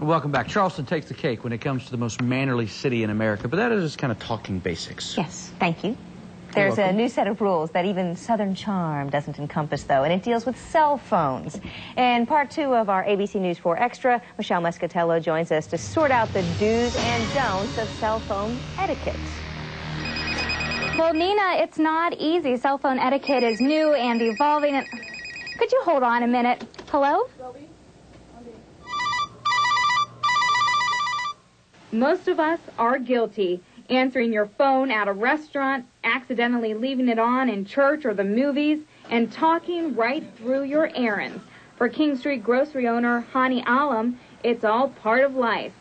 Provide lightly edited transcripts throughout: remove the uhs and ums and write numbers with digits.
Welcome back. Charleston takes the cake when it comes to the most mannerly city in America, but that is just kind of talking basics. Yes, thank you. There's a new set of rules that even Southern charm doesn't encompass, though, and it deals with cell phones. In part 2 of our ABC News 4 Extra, Michelle Muscatello joins us to sort out the do's and don'ts of cell phone etiquette. Well, Nina, it's not easy. Cell phone etiquette is new and evolving. Could you hold on a minute? Hello? Most of us are guilty. Answering your phone at a restaurant, accidentally leaving it on in church or the movies, and talking right through your errands. For King Street grocery owner Hani Alam, it's all part of life.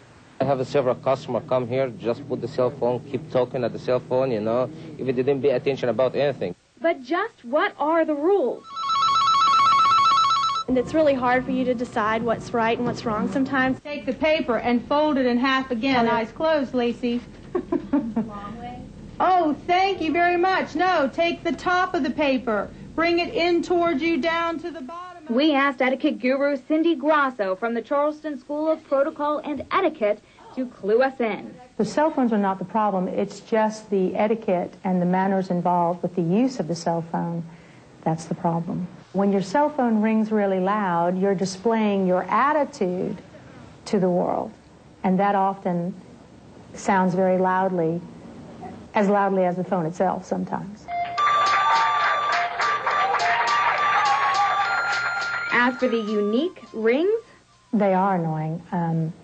I have several customers come here, just put the cell phone, keep talking at the cell phone, you know, if they didn't pay attention about anything. But just what are the rules? And it's really hard for you to decide what's right and what's wrong sometimes. Take the paper and fold it in half again. Eyes closed, Lacey. Long way. Oh, thank you very much. No, take the top of the paper. Bring it in towards you down to the bottom. We asked etiquette guru Cindy Grosso from the Charleston School of Protocol and Etiquette to clue us in. The cell phones are not the problem. It's just the etiquette and the manners involved with the use of the cell phone. That's the problem. When your cell phone rings really loud, you're displaying your attitude to the world. And that often sounds very loudly as the phone itself sometimes. As for the unique rings, they are annoying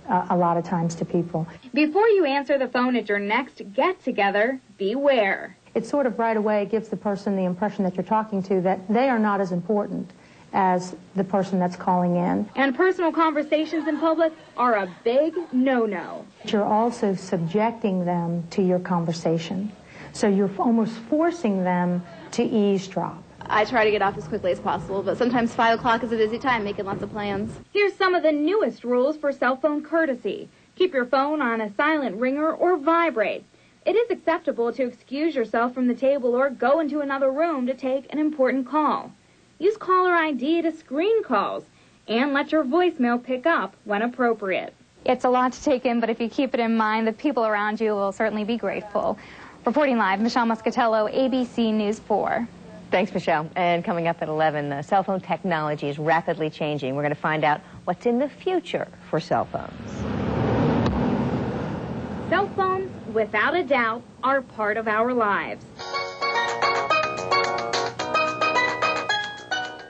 a lot of times to people. Before you answer the phone at your next get-together, beware. It sort of right away gives the person the impression that you're talking to that they are not as important as the person that's calling in. And personal conversations in public are a big no-no. You're also subjecting them to your conversation. So you're almost forcing them to eavesdrop. I try to get off as quickly as possible, but sometimes 5 o'clock is a busy time making lots of plans. Here's some of the newest rules for cell phone courtesy. Keep your phone on a silent ringer or vibrate. It is acceptable to excuse yourself from the table or go into another room to take an important call. Use caller ID to screen calls and let your voicemail pick up when appropriate. It's a lot to take in, but if you keep it in mind, the people around you will certainly be grateful. Reporting live, Michelle Muscatello, ABC News 4. Thanks, Michelle. And coming up at 11, cell phone technology is rapidly changing. We're going to find out what's in the future for cell phones. Cell phones, without a doubt, are part of our lives.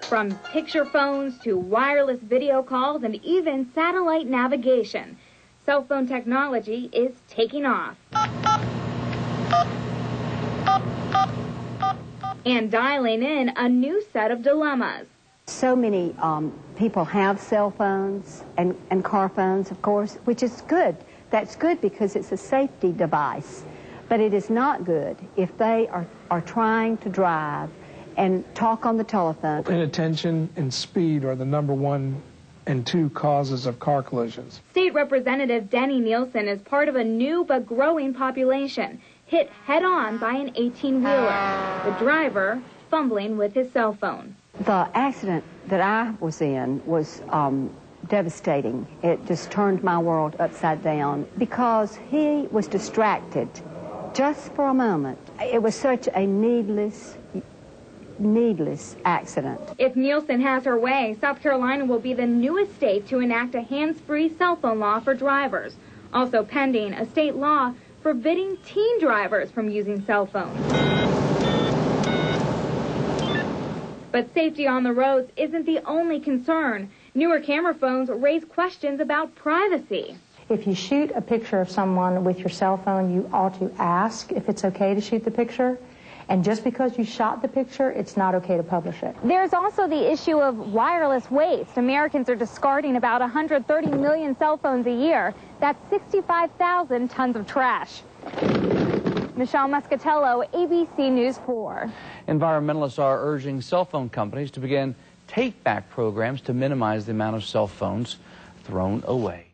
From picture phones to wireless video calls and even satellite navigation, cell phone technology is taking off. And dialing in a new set of dilemmas. So many people have cell phones and car phones, of course, which is good. That's good because it's a safety device. But it is not good if they are trying to drive and talk on the telephone. Inattention and speed are the #1 and 2 causes of car collisions. State Representative Denny Nielsen is part of a new but growing population, hit head-on by an 18-wheeler, the driver fumbling with his cell phone. The accident that I was in was devastating. It just turned my world upside down because he was distracted just for a moment. It was such a needless accident. If Nielsen has her way, South Carolina will be the newest state to enact a hands-free cell phone law for drivers. Also pending a state law forbidding teen drivers from using cell phones. But safety on the roads isn't the only concern. Newer camera phones raise questions about privacy. If you shoot a picture of someone with your cell phone, you ought to ask if it's okay to shoot the picture. And just because you shot the picture, it's not okay to publish it. There's also the issue of wireless waste. Americans are discarding about 130 million cell phones a year. That's 65,000 tons of trash. Michelle Muscatello, ABC News 4. Environmentalists are urging cell phone companies to begin take-back programs to minimize the amount of cell phones thrown away.